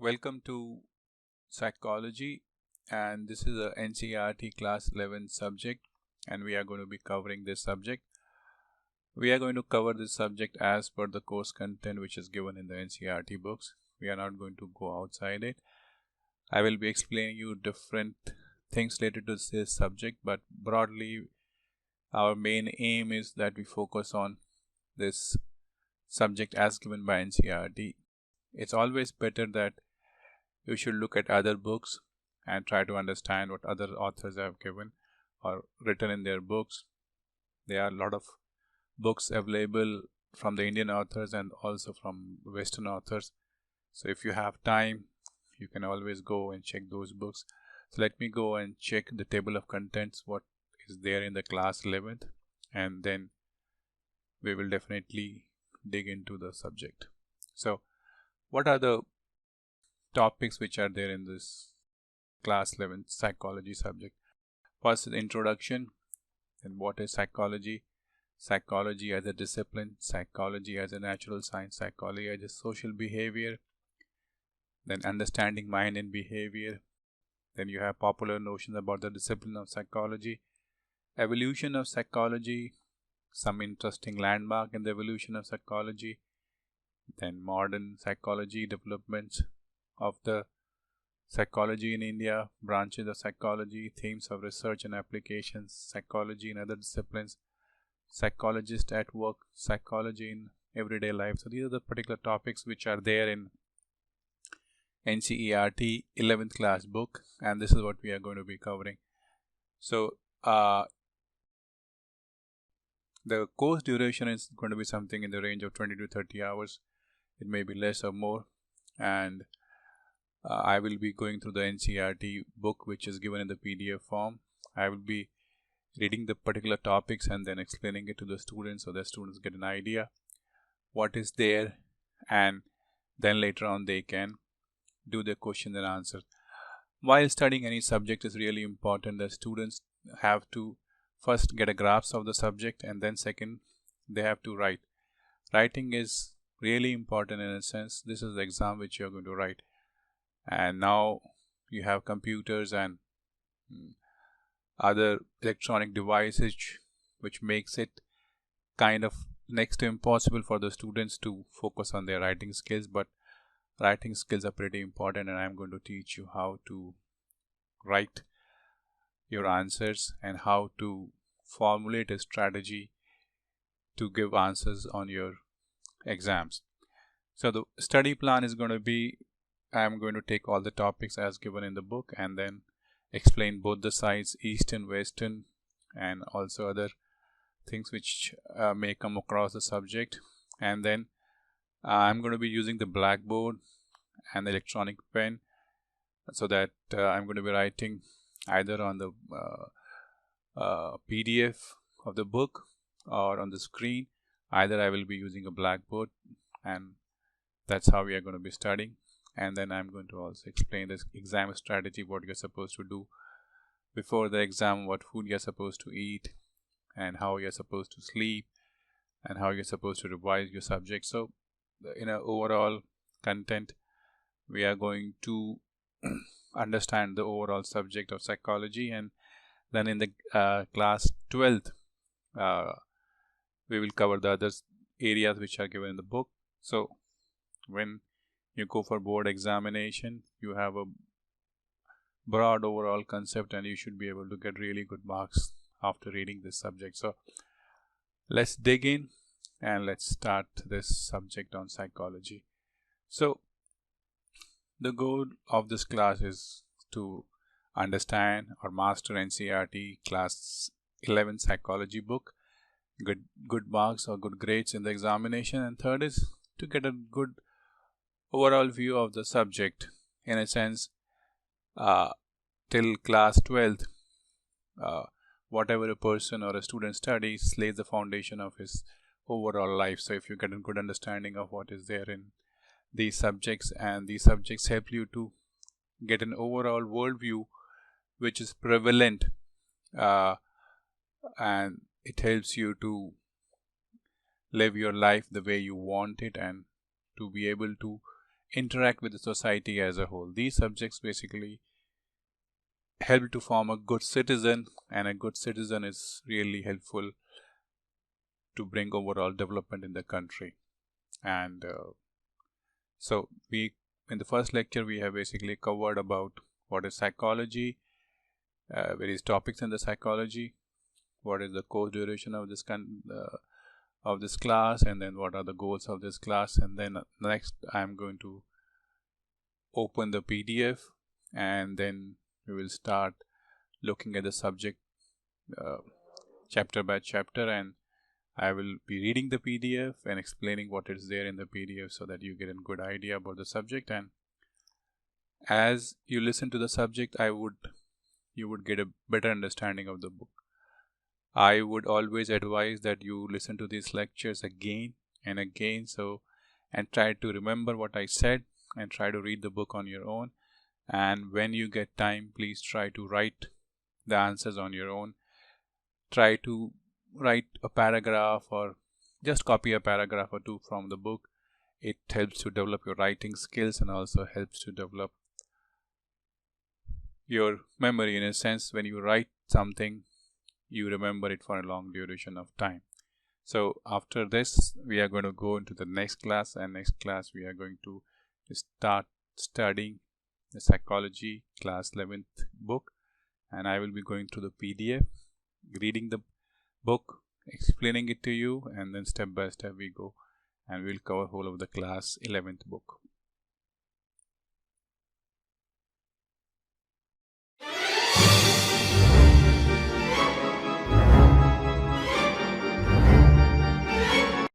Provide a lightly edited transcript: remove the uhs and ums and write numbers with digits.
Welcome to psychology, and this is a NCERT class 11 subject, and we are going to be covering this subject. We are going to cover this subject as per the course content which is given in the NCERT books. We are not going to go outside it. I will be explaining you different things related to this subject, but broadly our main aim is that we focus on this subject as given by NCERT. It's always better that you should look at other books and try to understand what other authors have given or written in their books. There are a lot of books available from the Indian authors and also from Western authors. So if you have time, you can always go and check those books. So let me go and check the table of contents, what is there in the class 11th, and then we will definitely dig into the subject. So what are the topics which are there in this class 11 psychology subject? First, the introduction. Then what is psychology? Psychology as a discipline, psychology as a natural science, psychology as a social behavior. Then understanding mind and behavior. Then you have popular notions about the discipline of psychology, evolution of psychology, some interesting landmark in the evolution of psychology. Then modern psychology developments of the psychology in India, branches of psychology, themes of research and applications, psychology in other disciplines, psychologists at work, psychology in everyday life. So these are the particular topics which are there in NCERT 11th class book, and this is what we are going to be covering. So the course duration is going to be something in the range of 20 to 30 hours. It may be less or more, and I will be going through the NCERT book which is given in the PDF form. I will be reading the particular topics and then explaining it to the students so the students get an idea what is there, and then later on they can do the question and answer. While studying any subject, is really important that students have to first get a grasp of the subject, and then second they have to write. Writing is really important in a sense. This is the exam which you are going to write, and now you have computers and other electronic devices which makes it kind of next to impossible for the students to focus on their writing skills, but writing skills are pretty important, and I'm going to teach you how to write your answers and how to formulate a strategy to give answers on your exams. So the study plan is going to be, I'm going to take all the topics as given in the book and then explain both the sides, East and Western, and also other things which may come across the subject. And then I'm going to be using the blackboard and the electronic pen, so that I'm going to be writing either on the PDF of the book or on the screen. Either I will be using a blackboard, and that's how we are going to be studying. And then I'm going to also explain this exam strategy, what you're supposed to do before the exam, what food you're supposed to eat, and how you're supposed to sleep, and how you're supposed to revise your subject. So in an overall content, we are going to understand the overall subject of psychology, and then in the class 12th we will cover the other areas which are given in the book. So when you go for board examination, you have a broad overall concept, and you should be able to get really good marks after reading this subject. So let's dig in and let's start this subject on psychology. So the goal of this class is to understand or master NCERT class 11 psychology book, good marks or good grades in the examination, and third is to get a good overall view of the subject. In a sense, till class 12th, whatever a person or a student studies lays the foundation of his overall life. So if you get a good understanding of what is there in these subjects, and these subjects help you to get an overall worldview which is prevalent, and it helps you to live your life the way you want it, and to be able to interact with the society as a whole. These subjects basically help to form a good citizen, and a good citizen is really helpful to bring overall development in the country. And so we, in the first lecture, we have basically covered about what is psychology, various topics in the psychology, what is the course duration of this class, and then what are the goals of this class. And then next I'm going to open the PDF, and then we will start looking at the subject chapter by chapter, and I will be reading the PDF and explaining what is there in the PDF so that you get a good idea about the subject. And as you listen to the subject, you would get a better understanding of the book. I would always advise that you listen to these lectures again and again, and try to remember what I said, and try to read the book on your own. And when you get time, please try to write the answers on your own. Try to write a paragraph, or just copy a paragraph or two from the book. It helps to develop your writing skills and also helps to develop your memory. In a sense, when you write something, you remember it for a long duration of time. So after this, we are going to go into the next class, and next class we are going to start studying the psychology class 11th book, and I will be going through the PDF, reading the book, explaining it to you, and then step by step we go, and we'll cover whole of the class 11th book.